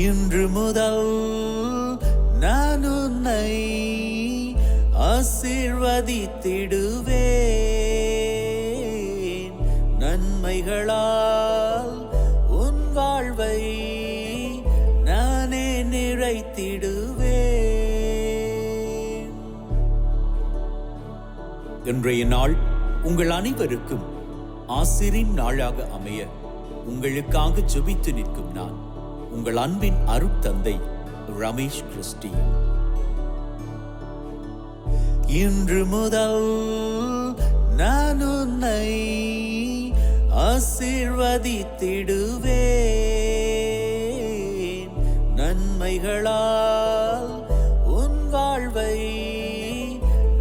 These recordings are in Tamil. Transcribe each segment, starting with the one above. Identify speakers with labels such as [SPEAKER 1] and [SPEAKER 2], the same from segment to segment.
[SPEAKER 1] இன்று முதல் நான் உன்னை ஆசீர்வதித்திடுவேன். நன்மைகளால் உன் வாழ்வை நானே நிறைத்திடுவேன். இன்றைய நாள் உங்கள் அனைவருக்கும் ஆசிரின் நாளாக அமைய உங்களுக்காக ஜெபித்து நிற்கும் நான் உங்கள் அன்பின் அருட்தந்தை ரமேஷ் கிறிஸ்டி. இன்று முதல் நான் உன்னை ஆசீர்வதித்திடுவேன். நன்மைகளால் உன் வாழ்வை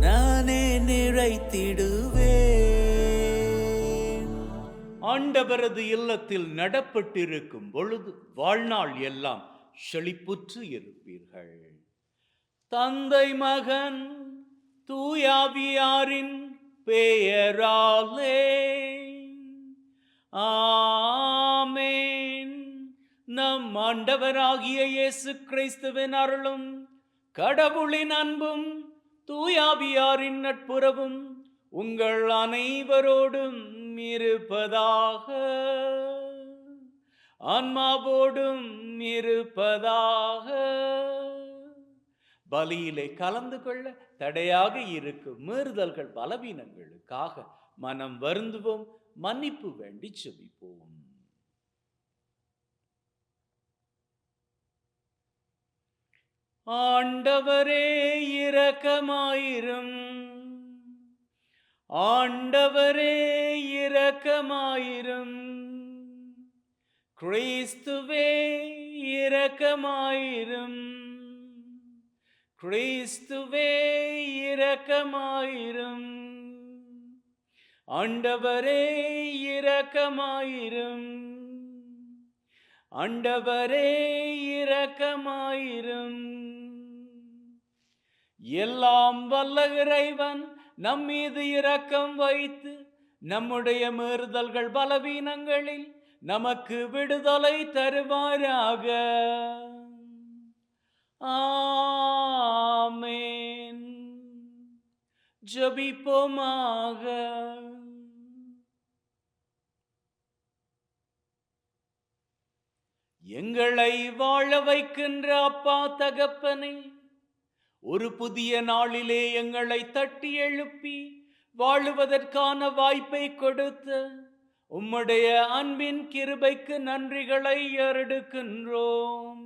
[SPEAKER 1] நானே நிறைத்திடுவேன்.
[SPEAKER 2] ஆண்டவரது இல்லத்தில் நடப்பட்டிருக்கும் பொழுது வாழ்நாள் எல்லாம் செழிப்புற்று இருப்பீர்கள். தந்தை மகன் தூயாவியாரின் பெயராலே ஆமென். நம் ஆண்டவராகிய இயேசு கிறிஸ்துவின் அருளும் கடவுளின் அன்பும் தூயாவியாரின் நட்புறவும் உங்கள் அனைவரோடும் இருப்பதாக. ஆன்மாவோடும் இருப்பதாக. பலியிலே கலந்து கொள்ள தடையாக இருக்கும் மீறுதல்கள் பலவீனங்களுக்காக மனம் வருந்துவோம், மன்னிப்பு வேண்டி செபிப்போம். ஆண்டவரே இரக்கமாயிரும். ஆண்டவரே இரக்கமாயிரும். கிறிஸ்துவே இரக்கமாயிரும். கிறிஸ்துவே இரக்கமாயிரும். ஆண்டவரே இரக்கமாயிரும். ஆண்டவரே இரக்கமாயிரும். எல்லாம் வல்ல இறைவன் நம் மீது இரக்கம் வைத்து நம்முடைய மீறுதல்கள் பலவீனங்களில் நமக்கு விடுதலை தருவாராக. ஆமென். ஜெபிப்போமாக. எங்களை வாழ வைக்கின்ற அப்பா தகப்பனே, ஒரு புதிய நாளிலே எங்களை தட்டி எழுப்பி வாழுவதற்கான வாய்ப்பை கொடுத்த உம்முடைய அன்பின் கிருபைக்கு நன்றிகளை ஏறெடுக்கின்றோம்.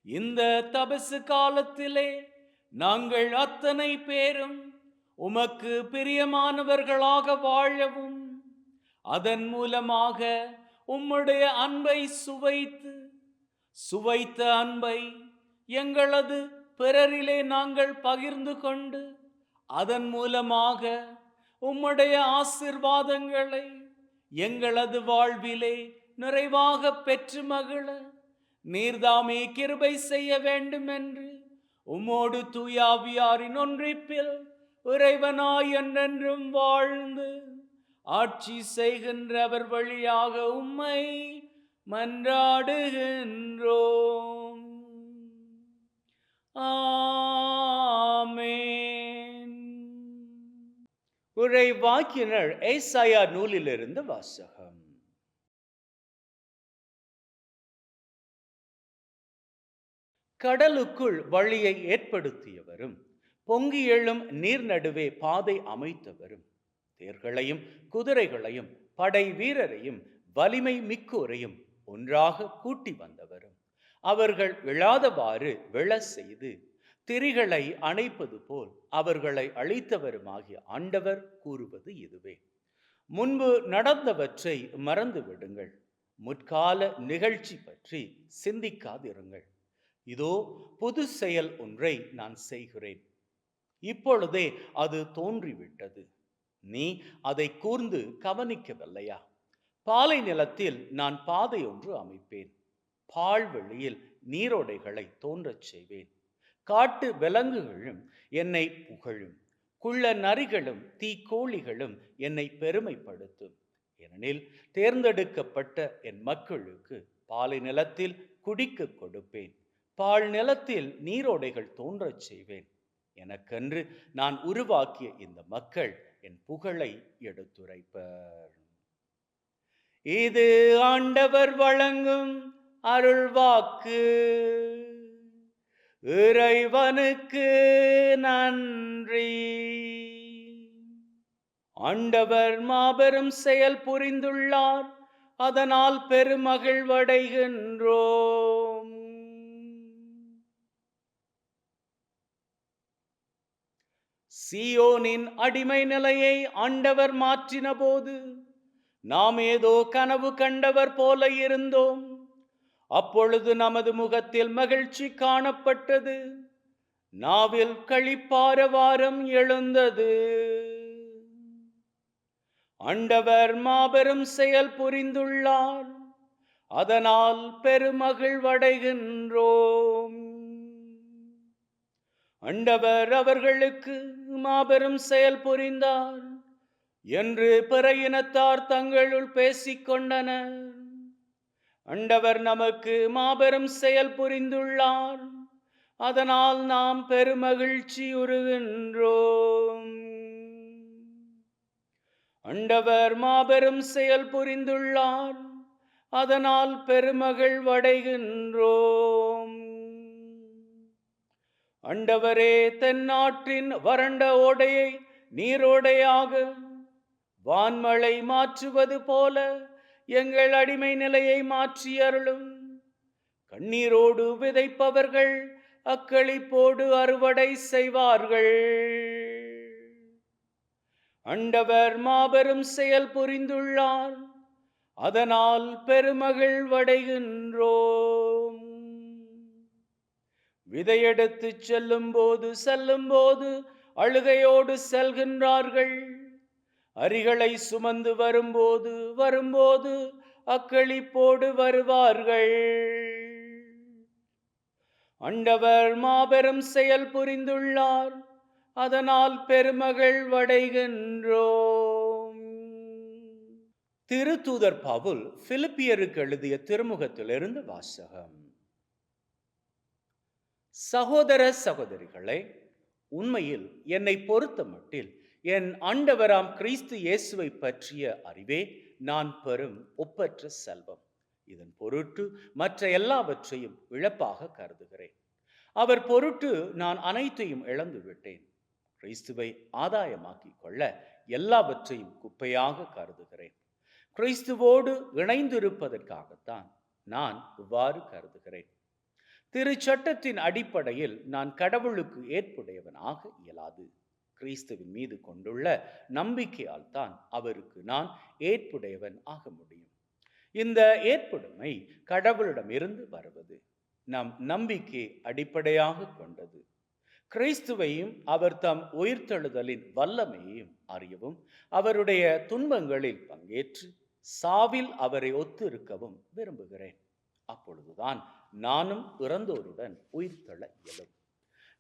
[SPEAKER 2] இந்த தபசு காலத்திலே நாங்கள் அத்தனை பேரும் உமக்கு பிரியமானவர்களாக வாழவும், அதன் மூலமாக உம்முடைய அன்பை சுவைத்த அன்பை எங்களது பிறரிலே நாங்கள் பகிர்ந்து கொண்டு, அதன் மூலமாக உம்முடைய ஆசீர்வாதங்களை எங்களது வாழ்விலே நிறைவாக பெற்று மகிழ நீர்தாமே கிருபை செய்ய வேண்டும் என்று உம்மோடு தூயாவியாரின் ஒன்றிப்பில் இறைவனாய் என்றென்றும் வாழ்ந்து ஆட்சி செய்கின்றவர் வழியாக உம்மை மன்றாடுகின்றோம். ஆமென். இறைவாக்கினர் ஏசாயா நூலிலிருந்து வாசகம். கடலுக்குள் வழியை ஏற்படுத்தியவரும் பொங்கி எழும் நீர் நடுவே பாதை அமைத்தவரும் தேர்களையும் குதிரைகளையும் படை வீரரையும் வலிமை மிக்கோரையும் ஒன்றாக கூட்டி வந்தவரும் அவர்கள் விழாதவாறு விழ செய்து திரிகளை அணைப்பது போல் அவர்களை அழித்தவருமாகிய ஆண்டவர் கூறுவது இதுவே. முன்பு நடந்தவற்றை மறந்து விடுங்கள், முற்கால நிகழ்ச்சி பற்றி சிந்திக்காதிருங்கள். இதோ புது செயல் ஒன்றை நான் செய்கிறேன், இப்பொழுதே அது தோன்றிவிட்டது. நீ அதை கூர்ந்து கவனிக்கவில்லையா? பாலை நிலத்தில் நான் பாதை ஒன்று அமைப்பேன், பால்வெளியில் நீரோடைகளை தோன்றச் செய்வேன். காட்டு விலங்குகளும் என்னை புகழும், குள்ள நரிகளும் தீக்கோழிகளும் என்னை பெருமைப்படுத்தும். ஏனெனில் தேர்ந்தெடுக்கப்பட்ட என் மக்களுக்கு பாலை நிலத்தில் குடிக்க கொடுப்பேன். பால் நிலத்தில் நீரோடைகள் தோன்றச் செய்வேன். எனக்கென்று நான் உருவாக்கிய இந்த மக்கள் என் புகழை எடுத்துரைப்பர். இது ஆண்டவர் வழங்கும் அருள்வாக்கு. இறைவனுக்கு நன்றி. ஆண்டவர் மாபெரும் செயல் புரிந்துள்ளார், அதனால் பெருமகிழ்வடைகின்றோம். சீயோனின் அடிமை நிலையை ஆண்டவர் மாற்றின போது நாம் ஏதோ கனவு கண்டவர் போல இருந்தோம். அப்பொழுது நமது முகத்தில் மகிழ்ச்சி காணப்பட்டது, நாவில் களிப்பாரவாரம் எழுந்தது. ஆண்டவர் மாபெரும் செயல் புரிந்துள்ளார், அதனால் பெருமகிழ்வடைகின்றோம். ஆண்டவர் அவர்களுக்கு மாபெரும் செயல் புரிந்தார் என்று பிற இனத்தார் தங்களுள் பேசிக்கொண்டனர். ஆண்டவர் நமக்கு மாபெரும் செயல் புரிந்துள்ளார், அதனால் நாம் பெருமகிழ்ச்சியுறுகின்றோம். ஆண்டவர் மாபெரும் செயல் புரிந்துள்ளார், அதனால் பெருமகிழ்வடைகின்றோம். ஆண்டவரே தென்னாட்டின் வறண்ட ஓடையை நீரோடையாக, வான்மழை மாற்றுவது போல எங்கள் அடிமை நிலையை மாற்றியருளும். கண்ணீரோடு விதைப்பவர்கள் அக்களிப்போடு அறுவடை செய்வார்கள். ஆண்டவர் மாபெரும் செயல் புரிந்துள்ளார், அதனால் பெருமகிழ்வடைகின்றோம். விதையெடுத்து செல்லும் போது அழுகையோடு செல்கின்றார்கள். அரிகளை சுமந்து வரும்போது அக்களிப்போடு வருவார்கள். ஆண்டவர் மாபெரும் செயல் புரிந்துள்ளார், அதனால் பெருமகிழ்வடைகின்றோம். திருத்தூதர் பவுல் பிலிப்பியருக்கு எழுதிய திருமுகத்திலிருந்து வாசகம். சகோதர சகோதரிகளே, உண்மையில் என்னை பொறுத்த மட்டில் என் ஆண்டவராம் கிறிஸ்து இயேசுவை பற்றிய அறிவே நான் பெறும் ஒப்பற்ற செல்வம். இதன் பொருட்டு மற்ற எல்லாவற்றையும் இழப்பாக கருதுகிறேன். அவர் பொருட்டு நான் அனைத்தையும் இழந்து விட்டேன். கிறிஸ்துவை ஆதாயமாக்கிக் கொள்ள எல்லாவற்றையும் குப்பையாக கருதுகிறேன். கிறிஸ்துவோடு இணைந்திருப்பதற்காகத்தான் நான் இவ்வாறு கருதுகிறேன். திருச்சட்டத்தின் அடிப்படையில் நான் கடவுளுக்கு ஏற்புடையவனாக இயலாது. கிறிஸ்துவின் மீது கொண்டுள்ள நம்பிக்கையால் தான் அவருக்கு நான் ஏற்புடையவன் ஆக முடியும். இந்த ஏற்புடைமை கடவுளிடமிருந்து வருவது, நம் நம்பிக்கை அடிப்படையாக கொண்டது. கிறிஸ்துவையும் அவர் தம் உயிர்த்தெழுதலின் வல்லமையையும் அறியவும், அவருடைய துன்பங்களில் பங்கேற்று சாவில் அவரை ஒத்து இருக்கவும் விரும்புகிறேன். அப்பொழுதுதான் நானும் இறந்தோருடன் உயிர்த்தெழ இயலும்.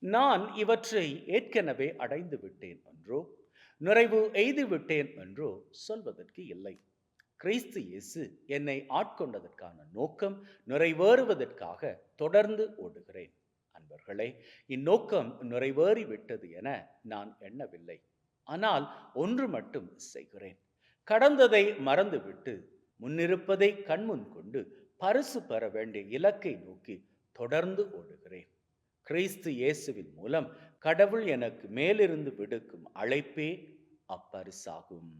[SPEAKER 2] நான் இவற்றை ஏற்கனவே அடைந்து விட்டேன் என்றோ, நிறைவு எய்து விட்டேன் என்றோ சொல்வதற்கு இல்லை. கிறிஸ்து இயேசு என்னை ஆட்கொண்டதற்கான நோக்கம் நிறைவேறுவதற்காக தொடர்ந்து ஓடுகிறேன். அன்பர்களே, இந்நோக்கம் நிறைவேறிவிட்டது என நான் எண்ணவில்லை. ஆனால் ஒன்று மட்டும் செய்கிறேன். கடந்ததை மறந்துவிட்டு முன்னிருப்பதை கண்முன் கொண்டு பரிசு பெற வேண்டிய இலக்கை நோக்கி தொடர்ந்து ஓடுகிறேன். கிறிஸ்து இயேசுவின் மூலம் கடவுள் எனக்கு மேலிருந்து விடுக்கும் அழைப்பே அப்பரிசாகும்.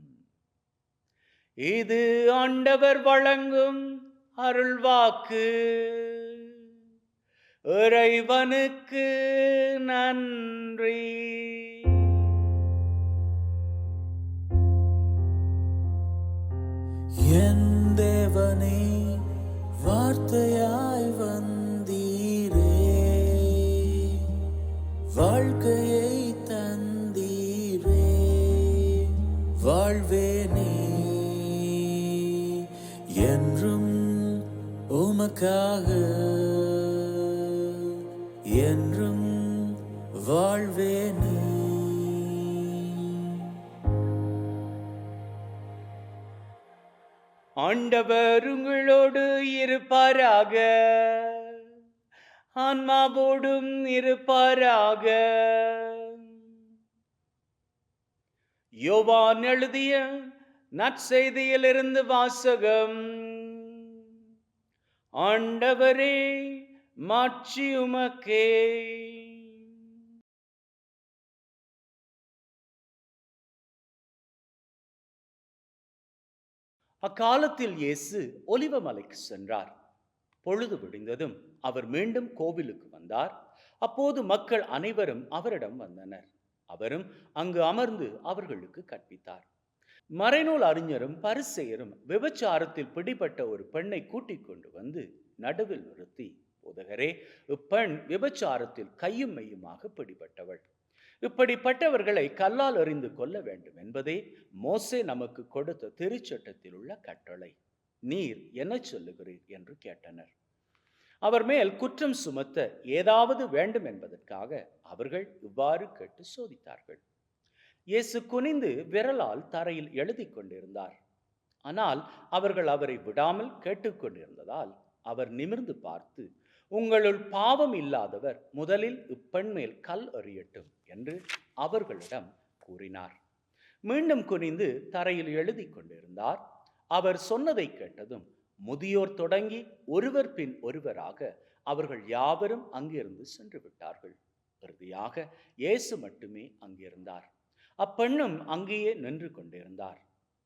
[SPEAKER 2] இது ஆண்டவர் வழங்கும் அருள்வாக்கு. இறைவனுக்கு நன்றி.
[SPEAKER 1] என் தேவனே, வார்த்தையாய் வந்தீரே, வாழ்க்கையை தந்தீரே, வாழ்வேனே என்றும் உமக்காக, என்றும் வாழ்வேனே.
[SPEAKER 2] ஆண்டவர் உங்களோடு இருப்பாராக. ஆன்மாவோடும் இருப்பாராக. யோவான் எழுதிய நற்செய்தியிலிருந்து வாசகம். ஆண்டவரே, மாட்சி உமக்கே. அக்காலத்தில் இயேசு ஒலிவ மலைக்கு சென்றார். பொழுது விடிந்ததும் அவர் மீண்டும் கோவிலுக்கு வந்தார். அப்போது மக்கள் அனைவரும் அவரிடம் வந்தனர். அவரும் அங்கு அமர்ந்து அவர்களுக்கு கற்பித்தார். மறைநூல் அறிஞரும் பரிசேயரும் விபச்சாரத்தில் பிடிபட்ட ஒரு பெண்ணை கூட்டிக் கொண்டு வந்து நடுவில் நிறுத்தி, போதகரே, இப்பெண் விபச்சாரத்தில் கையும் மெய்யுமாக பிடிபட்டவள். இப்படிப்பட்டவர்களை கல்லால் எறிந்து கொல்ல வேண்டும் என்பதே மோசே நமக்கு கொடுத்த திருச்சட்டத்தில் உள்ள கட்டளை. நீர் என்ன சொல்லுகிறீர் என்று கேட்டனர். அவர் மேல் குற்றம் சுமத்த ஏதாவது வேண்டும் என்பதற்காக அவர்கள் இவ்வாறு கேட்டு சோதித்தார்கள். இயேசு குனிந்து விரலால் தரையில் எழுதி கொண்டிருந்தார். ஆனால் அவர்கள் அவரை விடாமல் கேட்டுக்கொண்டிருந்ததால் அவர் நிமிர்ந்து பார்த்து, உங்களுள் பாவம் இல்லாதவர் முதலில் இப்பெண் மேல் கல் எறியட்டும் என்று அவர்களிடம் கூறினார். மீண்டும் குனிந்து தரையில் எழுதி கொண்டிருந்தார். அவர் சொன்னதை கேட்டதும் முதியோர் தொடங்கி ஒருவர் பின் ஒருவராக அவர்கள் யாவரும் அங்கிருந்து சென்று விட்டார்கள். இறுதியாக இயேசு மட்டுமே அங்கிருந்தார். அப்பெண்ணும் அங்கேயே நின்று கொண்டிருந்தார்.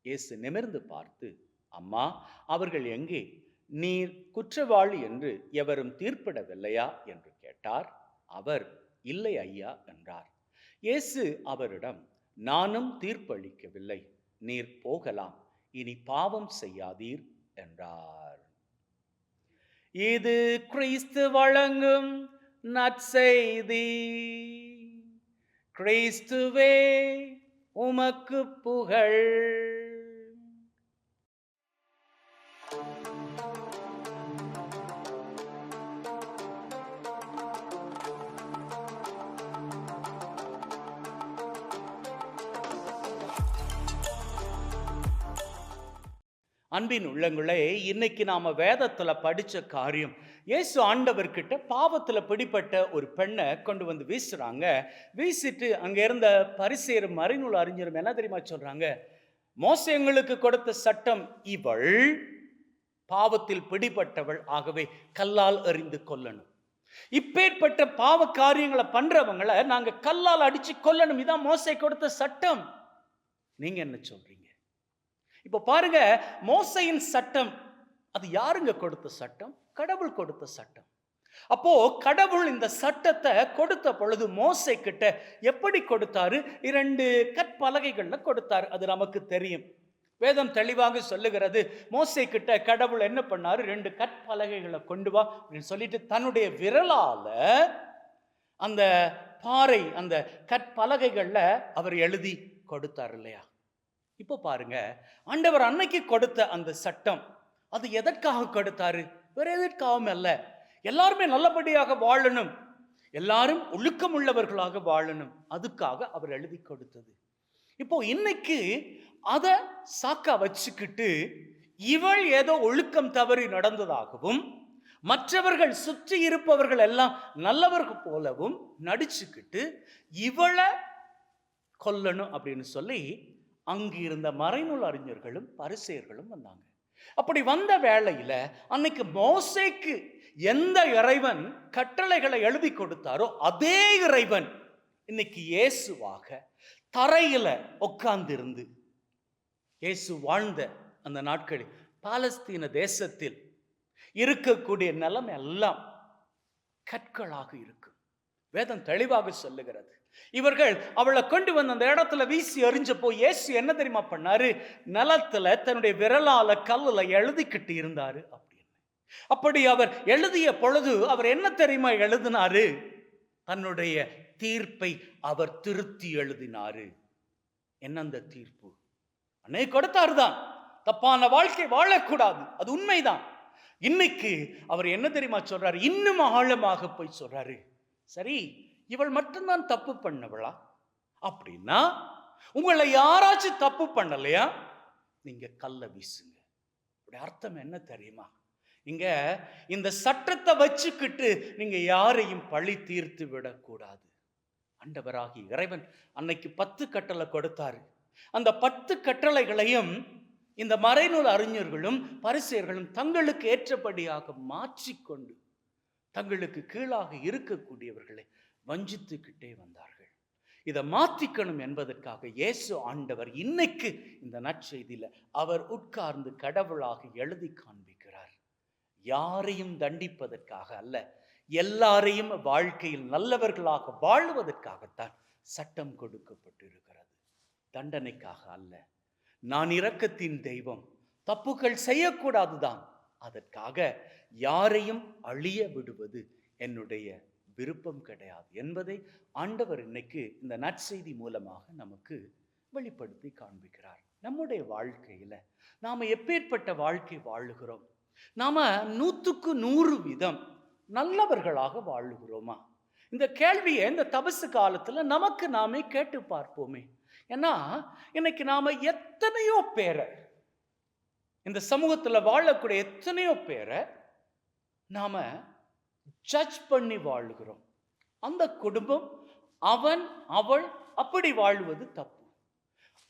[SPEAKER 2] இயேசு நிமிர்ந்து பார்த்து, அம்மா, அவர்கள் எங்கே? நீர் குற்றவாளி என்று எவரும் தீர்ப்பிடவில்லையா என்று கேட்டார். அவர், இல்லை ஐயா என்றார். இயேசு அவரிடம், நானும் தீர்ப்பளிக்கவில்லை, நீர் போகலாம், இனி பாவம் செய்யாதீர் என்றார். இது கிறிஸ்து வழங்கும் நற்செய்தி. கிறிஸ்துவே, உமக்கு புகழ். அன்பின் உள்ளங்களே, இன்னைக்கு நாம வேதத்துல படிச்ச காரியம், இயேசு ஆண்டவர்கிட்ட பாவத்துல பிடிப்பட்ட ஒரு பெண்ணை கொண்டு வந்து வீசுறாங்க. வீசிட்டு அங்க இருந்த பரிசேயரும் மறைநூல் அறிஞரும் என்ன தெரியுமா சொல்றாங்க? மோசே எங்களுக்கு கொடுத்த சட்டம், இவள் பாவத்தில் பிடிபட்டவள், ஆகவே கல்லால் எறிந்து கொல்லணும். இப்பேற்பட்ட பாவ காரியங்களை பண்றவங்களை நாங்க கல்லால் அடிச்சு கொல்லணும். இதான் மோசே கொடுத்த சட்டம். நீங்க என்ன சொல்றீங்க? இப்ப பாருங்க, மோசேயின் சட்டம் அது யாருங்க கொடுத்த சட்டம்? கடவுள் கொடுத்த சட்டம். அப்போ கடவுள் இந்த சட்டத்தை கொடுத்த பொழுது மோசே கிட்ட எப்படி கொடுத்தாரு? 2 கற்பலகைகள்ல கொடுத்தாரு. அது நமக்கு தெரியும். வேதம் தெளிவாக சொல்லுகிறது, மோசே கிட்ட கடவுள் என்ன பண்ணாரு? 2 கற்பலகைகளை கொண்டு வா அப்படின்னு சொல்லிட்டு தன்னுடைய விரலால அந்த பாறை, அந்த கற்பலகைகள்ல அவர் எழுதி கொடுத்தார் இல்லையா? இப்போ பாருங்க, ஆண்டவர் அன்னைக்கு கொடுத்த அந்த சட்டம் அது எதற்காக கொடுத்தாரு? வேற எதற்காகவும் அல்ல. எல்லாருமே நல்லபடியாக வாழணும், எல்லாரும் ஒழுக்கம் உள்ளவர்களாக வாழணும், அதுக்காக அவர் எழுதி கொடுத்தது. இப்போ இன்னைக்கு அதை சாக்கா வச்சுக்கிட்டு இவள் ஏதோ ஒழுக்கம் தவறி நடந்ததாகவும் மற்றவர்கள் சுற்றி இருப்பவர்கள் எல்லாம் நல்லவர்கள் போலவும் நடிச்சுக்கிட்டு இவளை கொல்லணும் அப்படின்னு சொல்லி அங்கு இருந்த மறைநூல் அறிஞர்களும் பரிசேயர்களும் வந்தாங்க. அப்படி வந்த வேளையில அன்னைக்கு மோசேக்கு எந்த இறைவன் கட்டளைகளை எழுதி கொடுத்தாரோ அதே இறைவன் இன்னைக்கு இயேசுவாக தரையில உட்கார்ந்து இருந்து, இயேசு வாழ்ந்த அந்த நாட்களில் பாலஸ்தீன தேசத்தில் இருக்கக்கூடிய நிலைமை எல்லாம் கற்களாக இருக்கும். வேதம் தெளிவாக சொல்லுகிறது. இவர்கள் அவளை கொண்டு வந்து அந்த இடத்துல வீசி எறிஞ்சப்போ இயேசு என்ன தெரியுமா பண்ணாரு? நிலத்துல தன்னுடைய விரலால கல்லுல எழுதிக்கிட்டு இருந்தாரு அப்படின்னு. அப்படி அவர் எழுதிய பொழுது அவர் என்ன தெரியுமா எழுதினாரு? தன்னுடைய தீர்ப்பை அவர் திருத்தி எழுதினாரு. என்ன அந்த தீர்ப்பு? அன்னை கொடுத்தாருதான், தப்பான வாழ்க்கை வாழக்கூடாது, அது உண்மைதான். இன்னைக்கு அவர் என்ன தெரியுமா சொல்றாரு? இன்னும் ஆழமாக போய் சொல்றாரு, சரி இவள் மட்டும்தான் தப்பு பண்ணவளா? அப்படின்னா உங்களை யாராச்சும் தப்பு பண்ணலையா? நீங்க கல்ல வீசுங்க. அர்த்தம் என்ன தெரியுமா? இங்க இந்த சட்டத்தை வச்சுக்கிட்டு நீங்க யாரையும் பழி தீர்த்து விடக்கூடாது. ஆண்டவராகி இறைவன் அன்னைக்கு 10 கட்டளை கொடுத்தாரு. அந்த 10 கட்டளைகளையும் இந்த மறைநூல் அறிஞர்களும் பரிசேயர்களும் தங்களுக்கு ஏற்றபடியாக மாற்றிக்கொண்டு தங்களுக்கு கீழாக இருக்கக்கூடியவர்களை வஞ்சித்துக்கிட்டே வந்தார்கள். இதை மாத்திக்கணும் என்பதற்காக இயேசு ஆண்டவர் இன்னைக்கு இந்த நற்செய்தியில அவர் உட்கார்ந்து கடவுளாக எழுதி காண்பிக்கிறார். யாரையும் தண்டிப்பதற்காக அல்ல, எல்லாரையும் வாழ்க்கையில் நல்லவர்களாக வாழுவதற்காகத்தான் சட்டம் கொடுக்கப்பட்டிருக்கிறது, தண்டனைக்காக அல்ல. நான் இரக்கத்தின் தெய்வம், தப்புகள் செய்யக்கூடாதுதான், அதற்காக யாரையும் அழிய விடுவது என்னுடைய விருப்பம் கிடையாது என்பதை ஆண்டவர் இன்னைக்கு இந்த நற்செய்தி மூலமாக நமக்கு வெளிப்படுத்தி காண்பிக்கிறார். நம்முடைய வாழ்க்கையில நாம எப்பேற்பட்ட வாழ்க்கை வாழுகிறோம்? நாம 100க்கு 100 நல்லவர்களாக வாழுகிறோமா? இந்த கேள்வியை இந்த தபசு காலத்துல நமக்கு நாமே கேட்டு பார்ப்போமே. ஏன்னா இன்னைக்கு நாம எத்தனையோ பேரை, இந்த சமூகத்துல வாழக்கூடிய எத்தனையோ பேரை நாம ஜட்ஜ் பண்ணி வாழுகிறோம். அந்த குடும்பம், அவன் அவள் அப்படி வாழ்வது தப்பு,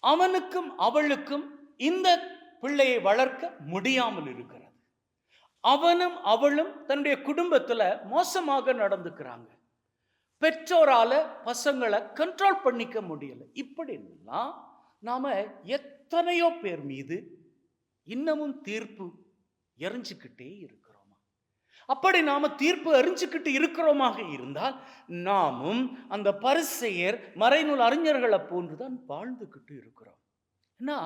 [SPEAKER 2] அவனுக்கும் அவளுக்கும் இந்த பிள்ளையை வளர்க்க முடியாமல் இருக்கிறது, அவனும் அவளும் தன்னுடைய குடும்பத்துல மோசமாக நடந்துக்கிறாங்க, பெற்றோரால பசங்களை கண்ட்ரோல் பண்ணிக்க முடியல, இப்படிலாம் நாம எத்தனையோ பேர் மீது இன்னமும் தீர்ப்பு எறிஞ்சுக்கிட்டே இருக்கிறோமா? அப்படி நாம தீர்ப்பு எறிஞ்சுக்கிட்டு இருக்கிறோமாக இருந்தால் நாமும் அந்த பரிசேயர் மறைநூல் அறிஞர்களை போன்றுதான் வாழ்ந்துகிட்டு இருக்கிறோம். ஏன்னா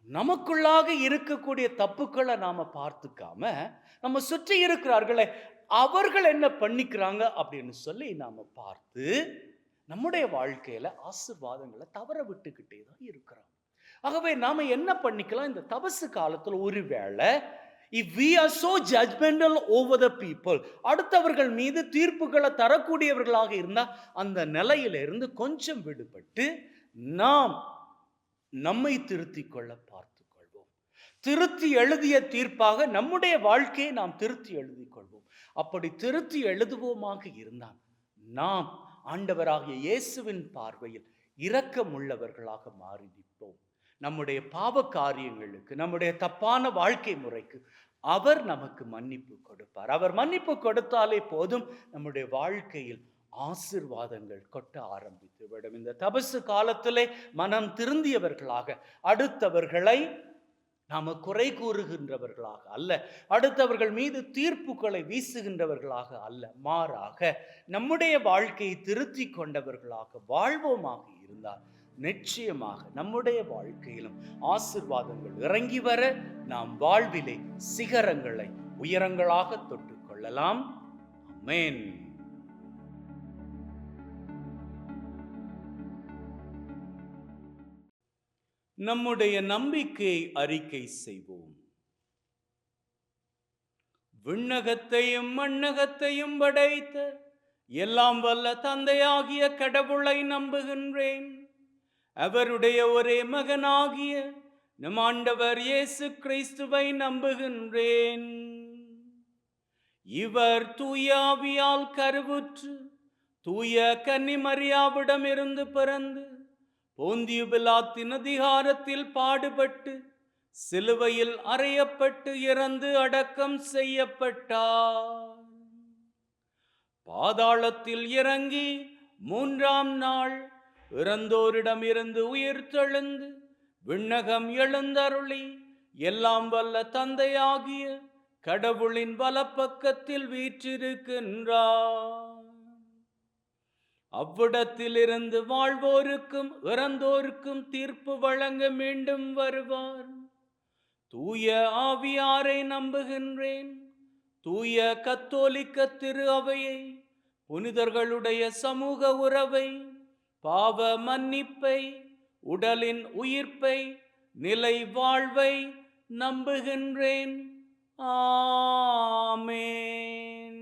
[SPEAKER 2] நமக்குள்ளாக இருக்கக்கூடிய தப்புக்களை நாம பார்த்துக்காம நம்ம சுற்றி இருக்கிறார்களே அவர்கள் என்ன பண்ணிக்கிறாங்க அப்படின்னு சொல்லி நாம பார்த்து நம்முடைய வாழ்க்கையில ஆசீர்வாதங்களை தவற விட்டுக்கிட்டே தான் இருக்கிறோம். ஆகவே நாம என்ன பண்ணிக்கலாம்? இந்த தபசு காலத்துல ஒருவேளை if we are so judgmental over the people, அடுத்தவர்கள் மீது தீர்ப்புகளை தரக்கூடியவர்களாக இருந்தா அந்த நிலையிலிருந்து கொஞ்சம் விடுபட்டு நாம் நம்மை திருத்திக் கொள்ள பார்த்துக் கொள்வோம். திருத்தி எழுதிய தீர்ப்பாக நம்முடைய வாழ்க்கையை நாம் திருத்தி எழுதிக் கொள்வோம். அப்படி திருத்தி எழுதுவோமாக இருந்தால் நாம் ஆண்டவராகிய இயேசுவின் பார்வையில் இரக்கமுள்ளவர்களாக மாறி நிற்போம். நம்முடைய பாவ காரியங்களுக்கு, நம்முடைய தப்பான வாழ்க்கை முறைக்கு அவர் நமக்கு மன்னிப்பு கொடுப்பார். அவர் மன்னிப்பு கொடுத்தாலே போதும், நம்முடைய வாழ்க்கையில் ஆசீர்வாதங்கள் கொட்ட ஆரம்பித்து விடும். இந்த தபசு காலத்திலே மனம் திருந்தியவர்களாக, அடுத்தவர்களை நாம குறை கூறுகின்றவர்களாக அல்ல, அடுத்தவர்கள் மீது தீர்ப்புகளை வீசுகின்றவர்களாக அல்ல, மாறாக நம்முடைய வாழ்க்கையை திருத்தி கொண்டவர்களாக வாழ்வோமாக இருந்தால் நிச்சயமாக நம்முடைய வாழ்க்கையிலும் ஆசீர்வாதங்கள் இறங்கி வர நாம் வாழ்விலே சிகரங்களை உயரங்களாக தொட்டுக் கொள்ளலாம். ஆமென். நம்முடைய நம்பிக்கையை அறிக்கை செய்வோம். விண்ணகத்தையும் மண்ணகத்தையும் படைத்த எல்லாம் வல்ல தந்தையாகிய கடவுளை நம்புகின்றேன். அவருடைய ஒரே மகனாகிய நம் ஆண்டவர் இயேசு கிறிஸ்துவை நம்புகின்றேன். இவர் தூய ஆவியால் கருவுற்று தூய கன்னிமரியாவிடமிருந்து பிறந்து போந்தியு பிலாத்தின் அதிகாரத்தில் பாடுபட்டு சிலுவையில் அறையப்பட்டு இறந்து அடக்கம் செய்யப்பட்டார். பாதாளத்தில் இறங்கி 3ஆம் நாள் இறந்தோரிடம் இருந்து உயிர் தெழுந்து விண்ணகம் எழுந்தருளி எல்லாம் வல்ல தந்தையாகிய கடவுளின் வலப்பக்கத்தில் வீற்றிருக்கின்றார். அவ்விடத்தில் இருந்து வாழ்வோருக்கும் இறந்தோருக்கும் தீர்ப்பு வழங்க மீண்டும் வருவார். தூய ஆவியாரை நம்புகின்றேன். தூய கத்தோலிக்க திரு அவையை, புனிதர்களுடைய சமூக உறவை, பாவ மன்னிப்பை, உடலின் உயிர்ப்பை, நிலை வாழ்வை நம்புகின்றேன். ஆமென்.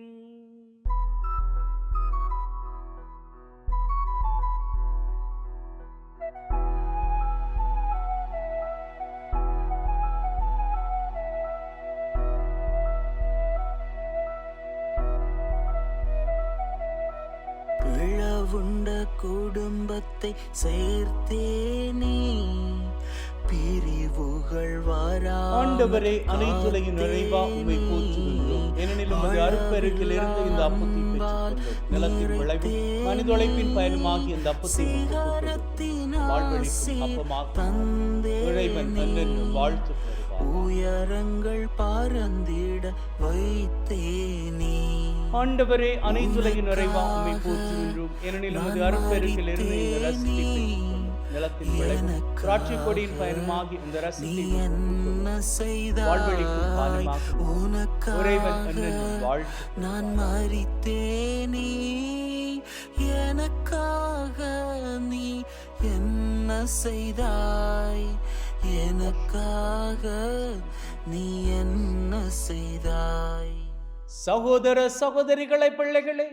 [SPEAKER 1] உறவுண்ட குடும்பத்தை சேர்த்தேனே, பிரிவுகள்
[SPEAKER 2] ஆண்டவரே, அனைத்துலகின் நிறைவா உம்மை போற்றுகின்றோம். ஏனெனில் உமது அருட்பெருக்கில் இருந்து இந்த அப்பத்தை பெற்றுக்கொண்டோம். நிலத்தின் விளைவும் மனித உழைப்பின் பயனுமாகி இந்த அப்பத்தை வாழ்வழிக்கும் அப்பமாக இறைவன் என்றென்றும் வாழ்த்து பெறுவார்.
[SPEAKER 1] உயரங்கள் பறந்திட வைத்தேனே.
[SPEAKER 2] ஆண்டவரே, அனைத்துலகின் நிறைவா உம்மை போற்றுகின்றோம். ஏனெனில் உமது அருட்பெருக்கில் இருந்து இந்த ரசத்தை பெற்றுக்கொண்டோம். நிலத்தின் விளைவும் திராட்சை கொடியின் பயனுமாகி இந்த ரசத்தை வாழ்வழிக்கும் பாலமாக இறைவன் என்றென்றும் வாழ்த்து.
[SPEAKER 1] நான் மரித்தேனே, எனக்காக நீ என்ன செய்தாய், எனக்காக நீ என்ன செய்தாய்.
[SPEAKER 2] சகோதர சகோதரிகளை, பிள்ளைகளே,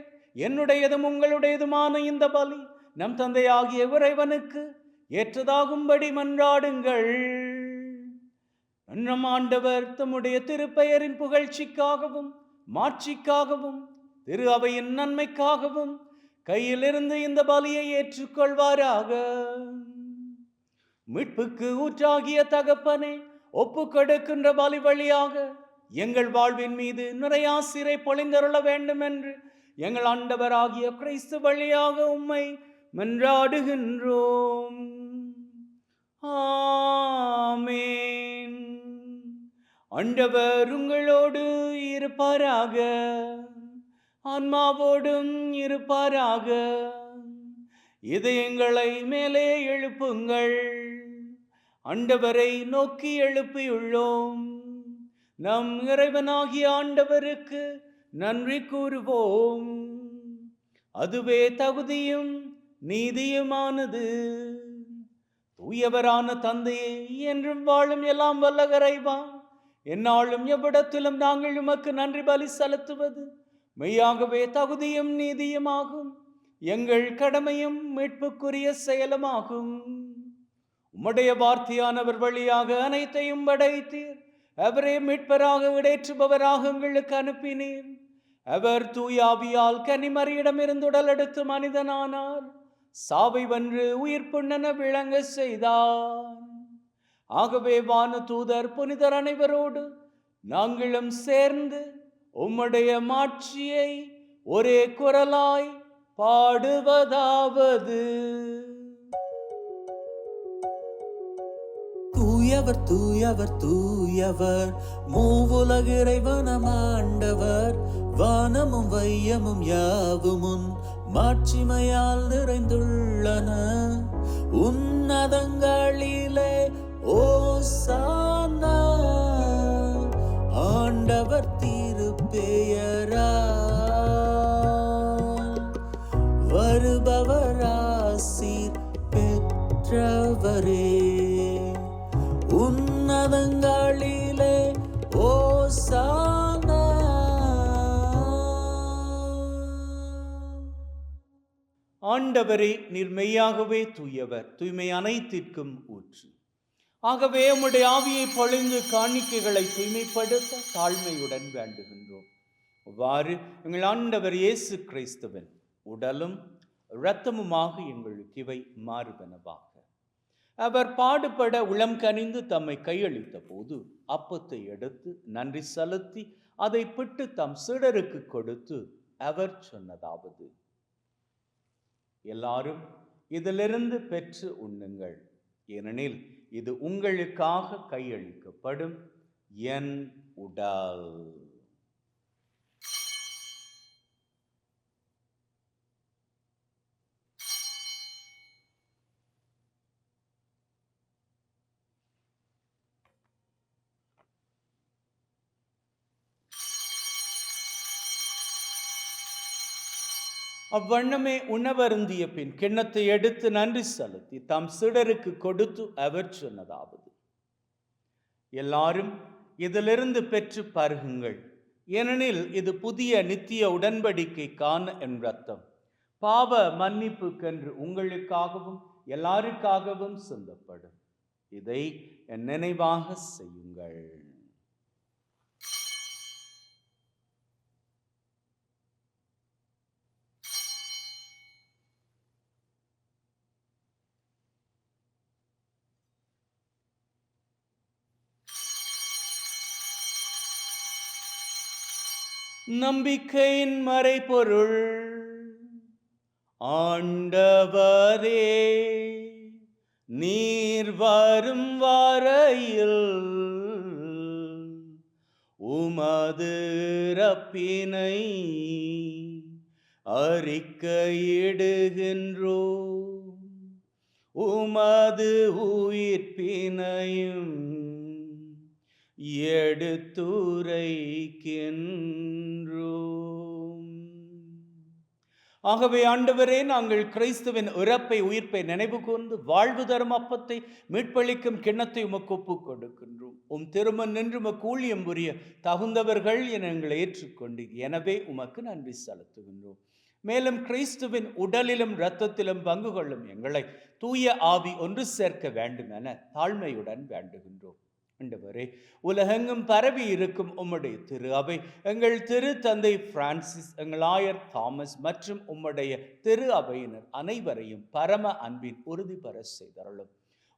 [SPEAKER 2] என்னுடையதும் உங்களுடையதுமான இந்த பலி நம் தந்தையாகிய இறைவனுக்கு ஏற்றதாகும்படி மன்றாடுங்கள். நம் ஆண்டவர் தம்முடைய திருப்பெயரின் புகழ்ச்சிக்காகவும் மாட்சிக்காகவும் திரு அவையின் நன்மைக்காகவும் கையிலிருந்து இந்த பலியை ஏற்றுக்கொள்வாராக. மீட்புக்கு ஊற்றாகிய தகப்பனே, ஒப்பு கொடுக்கின்ற பலி வழியாக எங்கள் வாழ்வின் மீது நிறையாசிரை பொழிந்தருள வேண்டும் என்று எங்கள் ஆண்டவராகிய கிறிஸ்து வழியாக உம்மை மன்றாடுகின்றோம். ஆமென். ஆண்டவர் உங்களோடு இருப்பாராக, ஆன்மாவோடும் இருப்பாராக. இதயங்களை மேலே எழுப்புங்கள், ஆண்டவரை நோக்கி எழுப்பியுள்ளோம். நம் இறைவனாகிய ஆண்டவருக்கு நன்றி கூறுவோம், அதுவே தகுதியும் நீதியுமானது. தூயவரான தந்தையே, என்றும் வாழும் எல்லாம் வல்ல இறைவா, எந்நாளும் எவ்விடத்திலும் நாங்கள் உமக்கு நன்றி பலி செலுத்துவது மெய்யாகவே தகுதியும் நீதியுமாகும், எங்கள் கடமையும் மீட்புக்குரிய செயலுமாகும். உம்முடைய வார்த்தையானவர் வழியாக அனைத்தையும் படைத்தீர். அவரே மீட்பராக இடேற்றுபவராக எங்களுக்கு அனுப்பினீர். அவர் தூயாவியால் கன்னிமரியிடமிருந்து உடல் எடுத்து மனிதனானார். சாவை வென்று உயிர் புண்ணென விளங்க செய்தார். ஆகவே வான தூதர் புனிதர் அனைவரோடு நாங்களும் சேர்ந்து உம்முடைய மாட்சியை ஒரே குரலாய் பாடுவதாவது:
[SPEAKER 1] தூயவர் தூயவர் தூயவர், மூவுலக இறைவனாம் ஆண்டவர். வானமும் வையமும் யாவுமுன் மாட்சிமையால் நிறைந்துள்ளன. உன்னதங்களிலே ஓசானா, ஆண்டவர் திருப்பெயரால் வருபவர் ஆசீர் பெற்றவரே. உன்னதங்களிலே ஓசானா.
[SPEAKER 2] ஆண்டவரே, நீர் மெய்யாகவே தூயவர், தூய்மை அனைத்திற்கும் ஊற்று. ஆகவே உம்முடைய ஆவியை பொழிந்து காணிக்கைகளை தூய்மைப்படுத்த தாழ்மையுடன் வேண்டுகின்றோம். அவ்வாறு எங்கள் ஆண்டவர் இயேசு கிறிஸ்துவின் உடலும் இரத்தமுமாக எங்களுக்கு இவை மாறுவனவாக. அவர் பாடுபட உளம் கனிந்து தம்மை கையளித்த போது அப்பத்தை எடுத்து நன்றி செலுத்தி அதை பிட்டு தம் சீடருக்கு கொடுத்து அவர் சொன்னதாவது: எல்லாரும் இதிலிருந்து பெற்று உண்ணுங்கள், ஏனெனில் இது உங்களுக்காக கையளிக்கப்படும் என் உடல். அவ்வண்ணமே உணவருந்திய பின் கிண்ணத்தை எடுத்து நன்றி செலுத்தி தம் சீடருக்கு கொடுத்து அவர் சொன்னதாவது: எல்லாரும் இதிலிருந்து பெற்று பருகுங்கள், ஏனெனில் இது புதிய நித்திய உடன்படிக்கைக்கான என் இரத்தம், பாவ மன்னிப்புக்கென்று உங்களுக்காகவும் எல்லாருக்காகவும் சிந்தப்படும். இதை என் நினைவாக செய்யுங்கள். நம்பிக்கையின் மறைபொருள். ஆண்டவரே, நீர் வரும் வரையில் உமது இறப்பினை அறிக்கையிடுகின்றோம், உமது உயிர்ப்பினையும் எடுத்துரைக்கின்றோம். ஆகவே ஆண்டவரே, நாங்கள் கிறிஸ்துவின் இறப்பை உயிர்ப்பை நினைவு கூர்ந்து வாழ்வு தரும் அப்பத்தை மீட்பளிக்கும் கிண்ணத்தை உமக்கு ஒப்புக் கொடுக்கின்றோம். உம் திருமண் நின்று உமக்கு ஊழியம் புரிய தகுந்தவர்கள் என எங்களை ஏற்றுக்கொண்டு எனவே உமக்கு நன்றி செலுத்துகின்றோம். மேலும் கிறிஸ்துவின் உடலிலும் இரத்தத்திலும் பங்கு கொள்ளும் எங்களை தூய ஆவி ஒன்று சேர்க்க வேண்டும் என தாழ்மையுடன் வேண்டுகின்றோம். ஆண்டவரே, உலகெங்கும் பரவி இருக்கும் உம்முடைய திரு அவை, எங்கள் திரு தந்தை பிரான்சிஸ், எங்கள் ஆயர் தாமஸ் மற்றும் உம்முடைய திரு அவையினர் அனைவரையும் பரம அன்பின் உறுதி பெற செய்தருளும்.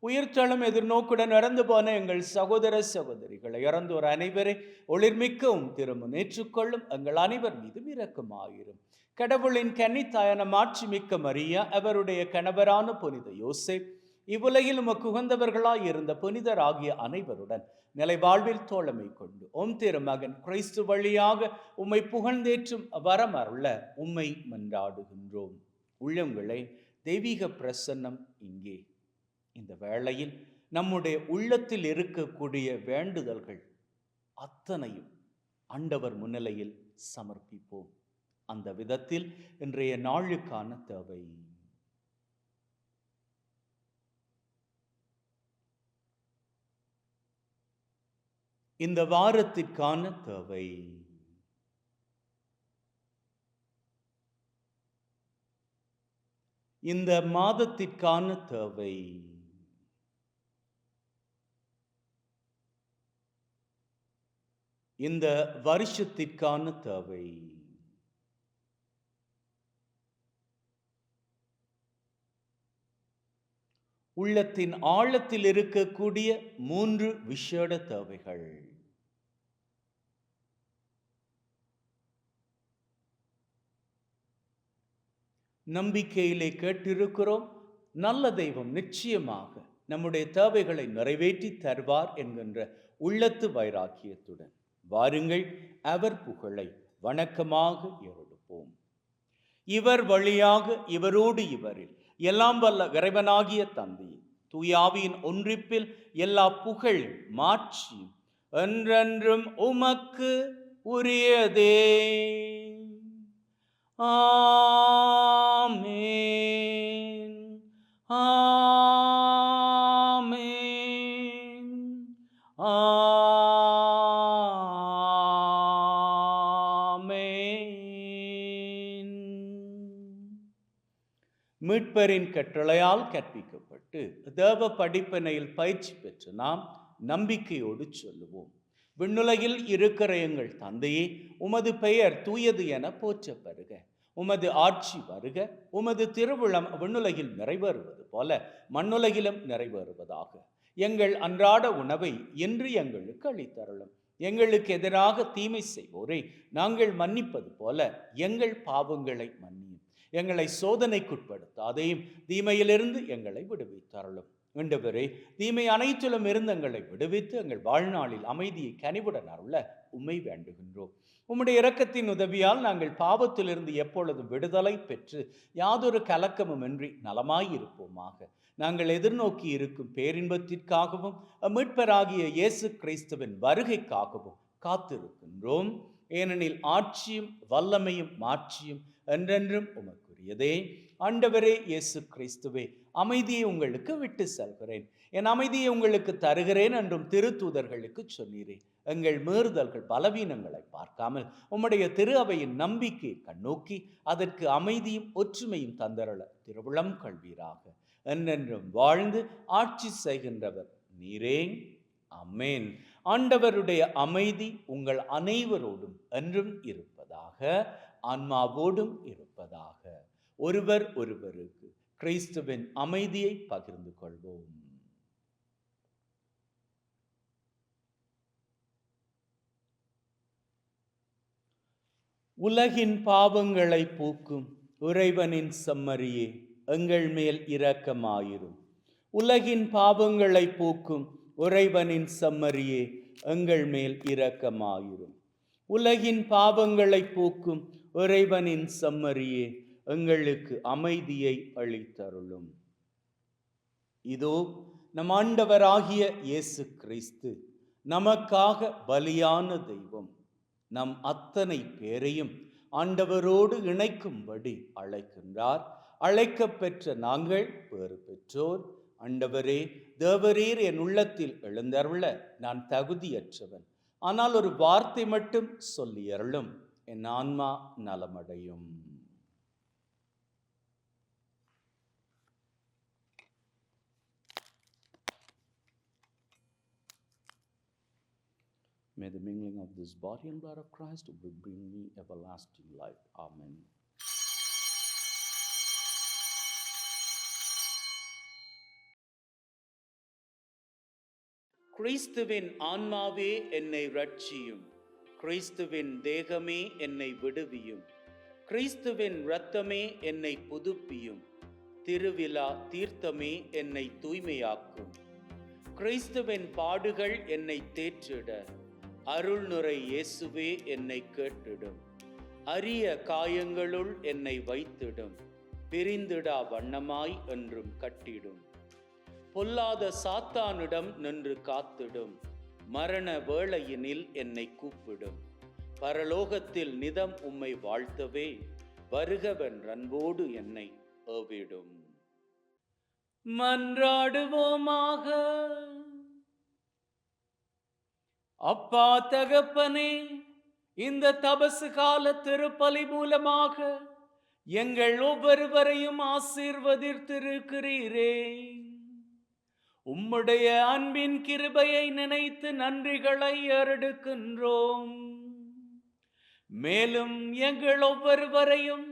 [SPEAKER 2] உயிர்த்தெழும் எதிர்நோக்குடன் இறந்து போன எங்கள் சகோதர சகோதரிகளை, இறந்தோர் அனைவரை ஒளிர்மிக்கவும் திரும்ப ஏற்றுக்கொள்ளும். எங்கள் அனைவர் மீதும் இரக்கமாயிரும். கடவுளின் கன்னித்தாயான மாட்சிமிக்க மரியா, அவருடைய கணவரான புனித யோசேப், இவ்வுலகில் உமக்கு உகந்தவர்களாய் இருந்த புனிதர் ஆகிய அனைவருடன் நிலை வாழ்வில் தோழமை கொண்டு உம் திருமகன் கிறிஸ்து வழியாக உம்மை புகழ்ந்தேற்றும் வரமருள உம்மை மன்றாடுகின்றோம். உள்ளங்களே, தெய்வீக பிரசன்னம் இங்கே. இந்த வேளையில் நம்முடைய உள்ளத்தில் இருக்கக்கூடிய வேண்டுதல்கள் அத்தனையும் ஆண்டவர் முன்னிலையில் சமர்ப்பிப்போம். அந்த விதத்தில் இன்றைய நாளுக்கான தேவை, இந்த வாரத்திற்கான தேவை, இந்த மாதத்திற்கான தேவை, இந்த வருஷத்திற்கான தேவை, உள்ளத்தின் ஆழத்தில் இருக்கக்கூடிய 3 விசேட தேவைகள். நம்பிக்கையிலே கேட்டிருக்கிறோம். நல்ல தெய்வம் நிச்சயமாக நம்முடைய தேவைகளை நிறைவேற்றி தருவார் என்கின்ற உள்ளத்து வைராக்கியத்துடன் வாருங்கள் அவர் புகழை வணக்கமாக ஏறெடுப்போம். இவர் வழியாக, இவரோடு, இவரில் எல்லாம் வல்ல இறைவனாகிய தந்தை தூயாவியின் ஒன்றிப்பில் எல்லா புகழ் மாட்சியும் என்றென்றும் உமக்கு உரியதே. ஆமென், ஆமென், ஆமென். மீட்பரின் கட்டளையால் கற்பிக்கப்பட்டு தேவ படிப்பினையில் பயிற்சி பெற்று நாம் நம்பிக்கையோடு சொல்லுவோம். விண்ணுலகில் இருக்கிற எங்கள் தந்தையே, உமது பெயர் தூயது என போற்ற பெறுக. உமது ஆட்சி வருக. உமது திருவுளம் விண்ணுலகில் நிறைவேறுவது போல மண்ணுலகிலும் நிறைவேறுவதாக. எங்கள் அன்றாட உணவை இன்று எங்களுக்கு அளித்தருளும். எங்களுக்கு எதிராக தீமை செய்வோரை நாங்கள் மன்னிப்பது போல எங்கள் பாவங்களை மன்னியும். எங்களை சோதனைக்குட்படுத்தாதையும் தீமையிலிருந்து எங்களை விடுவித்தருளும். ஆண்டவரே, தீமை அனைத்திலும் இருந்து எங்களை விடுவித்து எங்கள் வாழ்நாளில் அமைதியை கனிவுடன் அருள உம்மை வேண்டுகின்றோம். உம்முடைய இரக்கத்தின் உதவியால் நாங்கள் பாவத்திலிருந்து எப்பொழுதும் விடுதலை பெற்று யாதொரு கலக்கமும் இன்றி நலமாயிருப்போமாக. நாங்கள் எதிர்நோக்கி இருக்கும் பேரின்பத்திற்காகவும் மீட்பராகிய இயேசு கிறிஸ்துவின் வருகைக்காகவும் காத்திருக்கின்றோம். ஏனெனில் ஆட்சியும் வல்லமையும் மாட்சியும் என்றென்றும் உமக்குரியதே. ஆண்டவரே இயேசு கிறிஸ்துவே, அமைதியை உங்களுக்கு விட்டு செல்கிறேன், என் அமைதியை உங்களுக்கு தருகிறேன் என்றும் திருத்தூதர்களுக்கு சொன்னீரே. எங்கள் மீறுதல்கள் பலவீனங்களை பார்க்காமல் உம்முடைய திரு அவையின் நம்பிக்கை கண்ணோக்கி அதற்கு அமைதியும் ஒற்றுமையும் தந்தரள திருவுளம் கல்வீராக. என்றென்றும் வாழ்ந்து ஆட்சி செய்கின்றவர் நீரே. ஆமென். ஆண்டவருடைய அமைதி உங்கள் அனைவரோடும் என்றும் இருப்பதாக, ஆன்மாவோடும் இருப்பதாக. ஒருவர் ஒருவருக்கு கிறிஸ்துவின் அமைதியை பகிர்ந்து கொள்வோம். உலகின் பாவங்களை போக்கும் இறைவனின் செம்மறியே, எங்கள் மேல் இரக்கமாயிரும். உலகின் பாவங்களை போக்கும் இறைவனின் செம்மறியே, எங்கள் மேல் இரக்கமாயிரும். உலகின் பாவங்களை போக்கும் இறைவனின் செம்மறியே, எங்களுக்கு அமைதியை அளித்தருளும். இதோ நம் ஆண்டவராகிய இயேசு கிறிஸ்து நமக்காக பலியான தெய்வம். நம் அத்தனை பேரையும் ஆண்டவரோடு இணைக்கும்படி அழைக்கின்றார். அழைக்கப் பெற்ற நாங்கள் பேறு பெற்றோர். ஆண்டவரே, தேவரீர் என் உள்ளத்தில் எழுந்தருள நான் தகுதியற்றவன். ஆனால் ஒரு வார்த்தை மட்டும் சொல்லி அருளும், என் ஆன்மா நலமடையும். May the mingling of this body and blood of Christ will bring me everlasting life. Amen. கிறிஸ்துவின் ஆன்மாவே என்னை ரட்சியும், கிறிஸ்துவின் தேகமே என்னை விடுவியும், கிறிஸ்துவின் இரத்தமே என்னை புதுப்பியும், திருவிழா தீர்த்தமே என்னை தூய்மையாக்கும், கிறிஸ்துவின் பாடுகள் என்னை தேற்றிட, அருள்நுரை இயேசுவே என்னை கேட்டிடும், அரிய காயங்களுள் என்னை வைத்திடும், பிரிந்திடா வண்ணமாய் என்றும் கட்டிடும், பொல்லாத சாத்தானிடம் நின்று காத்திடும், மரண வேளையினில் என்னை கூப்பிடும், பரலோகத்தில் நிதம் உம்மை வாழ்த்தவே வருகவன் அன்போடு என்னை ஏவிடும். மன்றாடுவோமாக. அப்பா தகப்பனே, இந்த தபசு கால திருப்பலி மூலமாக எங்கள் ஒவ்வொருவரையும் ஆசீர்வதித்திருக்கிறீரே. உம்முடைய அன்பின் கிருபையை நினைத்து நன்றிகளை ஏறெடுக்கின்றோம். மேலும் எங்கள் ஒவ்வொருவரையும்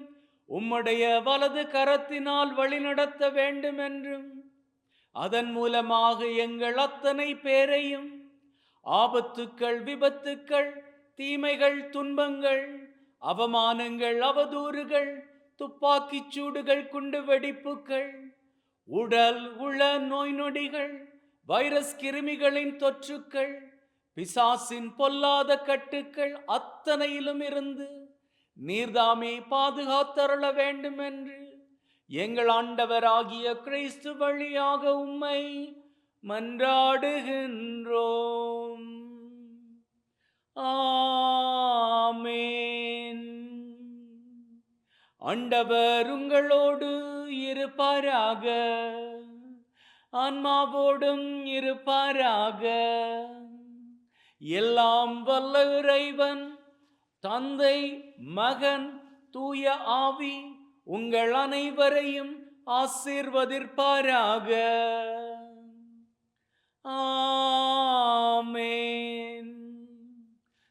[SPEAKER 2] உம்முடைய வலது கரத்தினால் வழிநடத்த வேண்டும் என்றும், அதன் மூலமாக எங்கள் அத்தனை பேரையும் ஆபத்துக்கள், விபத்துக்கள், தீமைகள், துன்பங்கள், அவமானங்கள், அவதூறுகள், துப்பாக்கிச் சூடுகள், குண்டு வெடிப்புகள், உடல் உள நோய் நொடிகள், வைரஸ் கிருமிகளின் தொற்றுக்கள், பிசாசின் பொல்லாத கட்டுக்கள் அத்தனையிலும் இருந்து நீர்தாமே பாதுகாத்தருள வேண்டும் என்று எங்கள் ஆண்டவராகிய கிறிஸ்து வழியாக உம்மை மன்றாடுகின்றோம். ஆமென். ஆண்டவர் உங்களோடு இருப்பாராக, ஆன்மாவோடும் இருப்பாராக. எல்லாம் வல்ல இறைவன் தந்தை, மகன், தூய ஆவி உங்கள் அனைவரையும் ஆசீர்வதிப்பாராக. ஆமென்.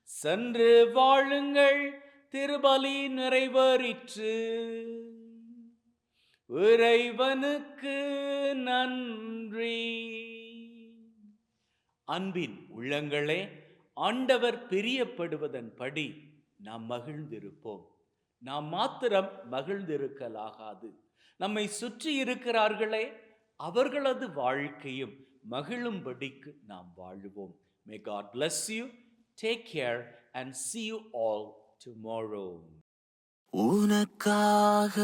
[SPEAKER 2] சென்று வாழுங்கள், திருபலி நிறைவேறிற்று. இறைவனுக்கு நன்றி. அன்பின் உள்ளங்களே, ஆண்டவர் பிரியப்படுவதன்படி நாம் மகிழ்ந்திருப்போம். நாம் மாத்திரம் மகிழ்ந்திருக்கலாகாது, நம்மை சுற்றி இருக்கிறார்களே அவர்களது வாழ்க்கையும் மகிழும்படிக்கு நாம் வாழுவோம். May God bless you. Take care and see you all tomorrow.
[SPEAKER 1] உனக்காக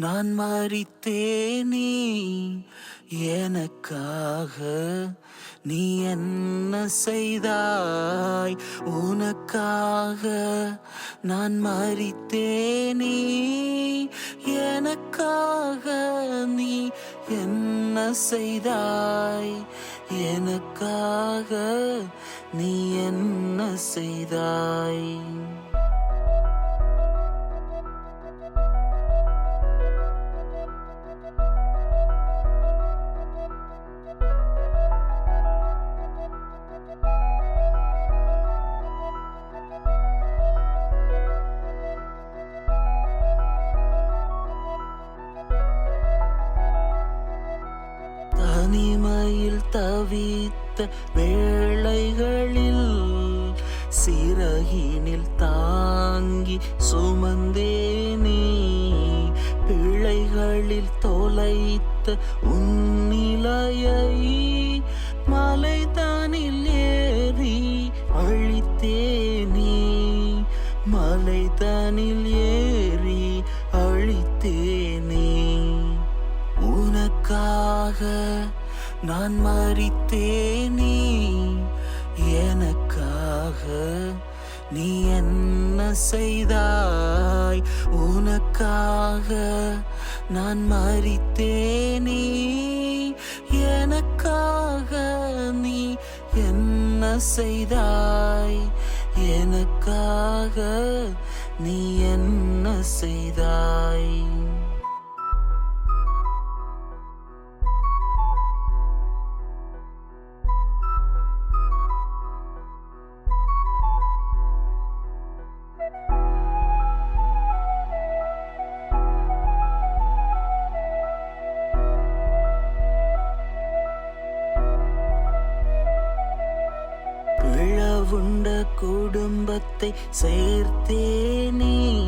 [SPEAKER 1] நான் மரித்தேனே, எனக்காக நீ என்ன செய்தாய்? உனக்காக நான் மரித்தேனே, எனக்காக நீ என்ன செய்தாய்? எனக்காக நீ என்ன செய்தாய்? தனிமையில் தவித்த வேளைகளில் சிறகினில் தாங்கி சுமந்தேனே. பிழைகளில் தொலைத்த உன்னிலையை மலைதானில் ஏறி அழித்தேனே. மலைதானில் ஏறி அழித்தேனே. உனக்காக நான் மரித்தேனே. எனக்காக நீ என்ன செய்தாய்? உனக்காக நான் மரித்தேனே. எனக்காக நீ என்ன செய்தாய்? எனக்காக நீ என்ன செய்தாய்? பிளவுண்ட குடும்பத்தை சேர்த்தேனே.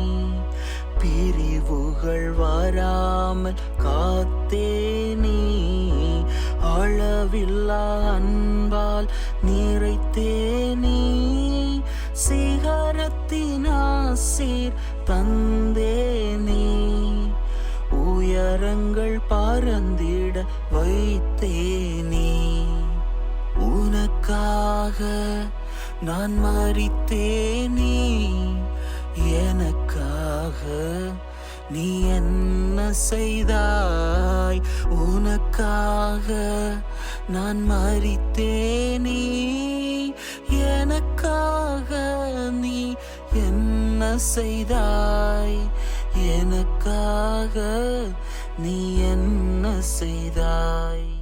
[SPEAKER 1] பிரிவுகள் வராமல் காத்தேனே. அளவில்லா அன்பால் நிறைத்தேனே. சிகரத்தின் ஆசீர் தந்தேனே. உயரங்கள் பறந்திட வைத்தேனே. உனக்காக நான் மரித்தேனே. எனக்காக நீ என்ன செய்தாய்? உனக்காக நான் மரித்தேனே. எனக்காக நீ என்ன செய்தாய்? எனக்காக நீ என்ன செய்தாய்?